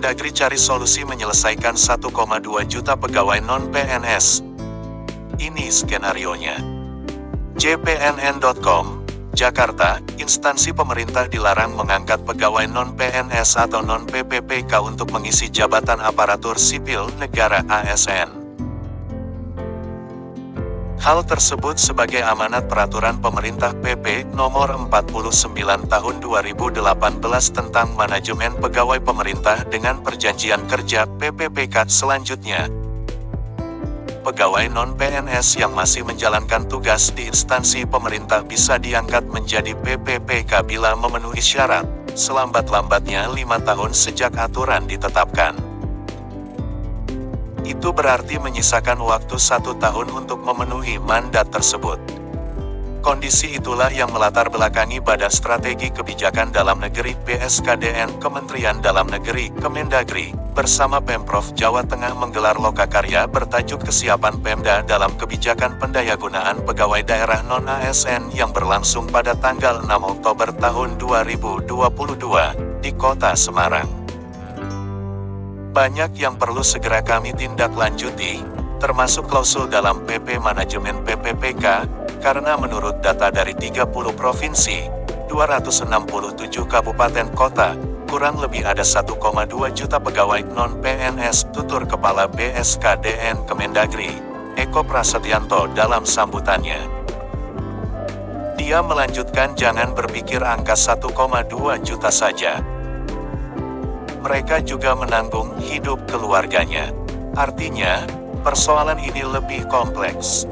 Kemendagri cari solusi menyelesaikan 1,2 juta pegawai non-PNS. Ini skenarionya. JPNN.com, Jakarta, instansi pemerintah dilarang mengangkat pegawai non-PNS atau non-PPPK untuk mengisi jabatan aparatur sipil negara (ASN). Hal tersebut sebagai amanat peraturan pemerintah PP Nomor 49 Tahun 2018 tentang Manajemen Pegawai Pemerintah dengan Perjanjian Kerja (PPPK). Selanjutnya, pegawai non-PNS yang masih menjalankan tugas di instansi pemerintah bisa diangkat menjadi PPPK bila memenuhi syarat, selambat-lambatnya 5 tahun sejak aturan ditetapkan. Itu berarti menyisakan waktu 1 tahun untuk memenuhi mandat tersebut. Kondisi itulah yang melatar belakangi Badan Strategi Kebijakan Dalam Negeri (BSKDN) Kementerian Dalam Negeri Kemendagri bersama Pemprov Jawa Tengah menggelar lokakarya bertajuk Kesiapan Pemda dalam Kebijakan Pendayagunaan Pegawai Daerah Non-ASN yang berlangsung pada tanggal 6 Oktober tahun 2022 di Kota Semarang. Banyak yang perlu segera kami tindak lanjuti, termasuk klausul dalam PP Manajemen PPPK, karena menurut data dari 30 provinsi, 267 kabupaten kota, kurang lebih ada 1,2 juta pegawai non-PNS, tutur Kepala BSKDN Kemendagri, Eko Prasetyanto dalam sambutannya. Dia melanjutkan jangan berpikir angka 1,2 juta saja. Mereka juga menanggung hidup keluarganya. Artinya, persoalan ini lebih kompleks.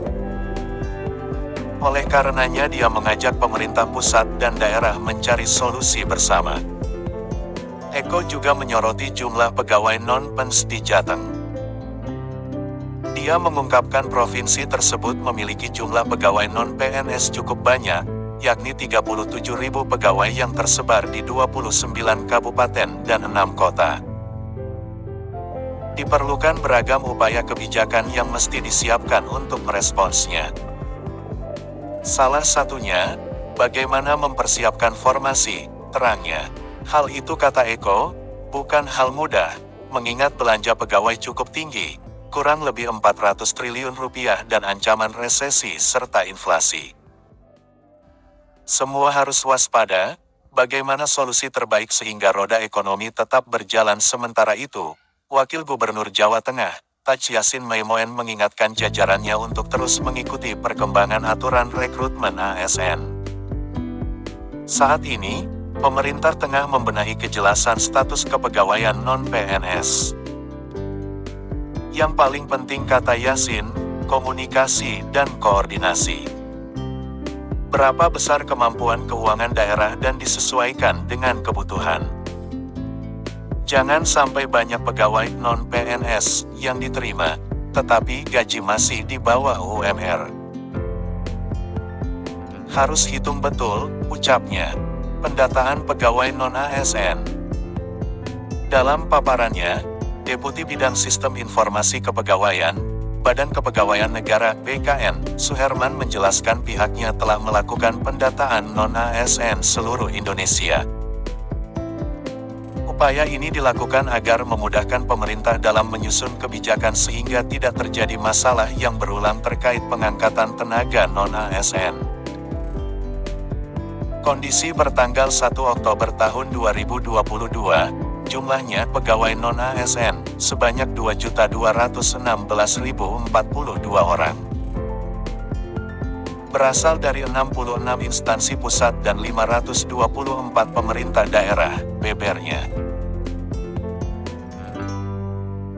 Oleh karenanya dia mengajak pemerintah pusat dan daerah mencari solusi bersama. Eko juga menyoroti jumlah pegawai non-PNS di Jateng. Dia mengungkapkan provinsi tersebut memiliki jumlah pegawai non-PNS cukup banyak, yakni 37.000 pegawai yang tersebar di 29 kabupaten dan 6 kota. Diperlukan beragam upaya kebijakan yang mesti disiapkan untuk meresponsnya. Salah satunya, bagaimana mempersiapkan formasi, terangnya. Hal itu kata Eko, bukan hal mudah, mengingat belanja pegawai cukup tinggi, kurang lebih 400 triliun rupiah dan ancaman resesi serta inflasi. Semua harus waspada, bagaimana solusi terbaik sehingga roda ekonomi tetap berjalan. Sementara itu, Wakil Gubernur Jawa Tengah, Taj Yassin Maimun mengingatkan jajarannya untuk terus mengikuti perkembangan aturan rekrutmen ASN. Saat ini, pemerintah tengah membenahi kejelasan status kepegawaian non-PNS. Yang paling penting kata Yassin, komunikasi dan koordinasi. Berapa besar kemampuan keuangan daerah dan disesuaikan dengan kebutuhan. Jangan sampai banyak pegawai non-PNS yang diterima, tetapi gaji masih di bawah UMR. Harus hitung betul, ucapnya. Pendataan pegawai non-ASN. Dalam paparannya, Deputi Bidang Sistem Informasi Kepegawaian, Badan Kepegawaian Negara (BKN), Suherman menjelaskan pihaknya telah melakukan pendataan non-ASN seluruh Indonesia. Upaya ini dilakukan agar memudahkan pemerintah dalam menyusun kebijakan sehingga tidak terjadi masalah yang berulang terkait pengangkatan tenaga non-ASN. Kondisi pertanggal 1 Oktober tahun 2022, jumlahnya pegawai non-ASN sebanyak 2.216.042 orang. Berasal dari 66 instansi pusat dan 524 pemerintah daerah, bebernya.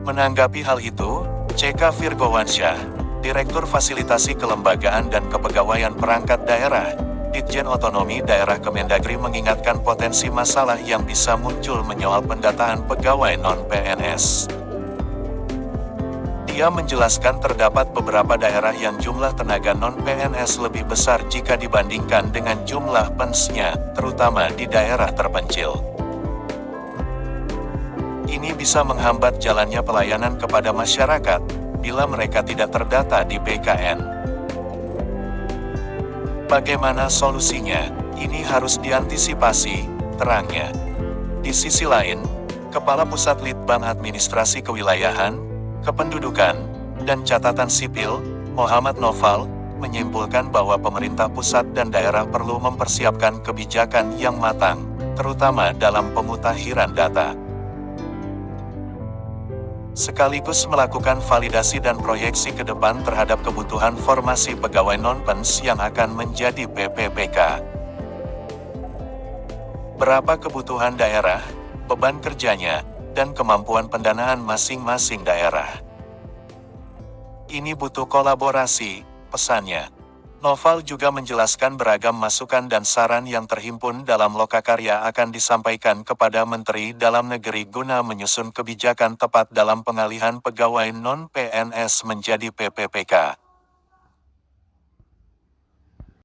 Menanggapi hal itu, C.K. Virgowansyah, Direktur Fasilitasi Kelembagaan dan Kepegawaian Perangkat Daerah, Ditjen Otonomi Daerah Kemendagri mengingatkan potensi masalah yang bisa muncul menyoal pendataan pegawai non-PNS. Dia menjelaskan terdapat beberapa daerah yang jumlah tenaga non-PNS lebih besar jika dibandingkan dengan jumlah PNS-nya, terutama di daerah terpencil. Ini bisa menghambat jalannya pelayanan kepada masyarakat, bila mereka tidak terdata di BKN. Bagaimana solusinya? Ini harus diantisipasi, terangnya. Di sisi lain, Kepala Pusat Litbang Administrasi Kewilayahan, Kependudukan, dan Catatan Sipil, Muhammad Noval, menyimpulkan bahwa pemerintah pusat dan daerah perlu mempersiapkan kebijakan yang matang, terutama dalam pemutahiran data. Sekaligus melakukan validasi dan proyeksi ke depan terhadap kebutuhan formasi pegawai non-PNS yang akan menjadi PPPK. Berapa kebutuhan daerah, beban kerjanya, dan kemampuan pendanaan masing-masing daerah. Ini butuh kolaborasi, pesannya. Noval juga menjelaskan beragam masukan dan saran yang terhimpun dalam Lokakarya akan disampaikan kepada Menteri Dalam Negeri guna menyusun kebijakan tepat dalam pengalihan pegawai non-PNS menjadi PPPK.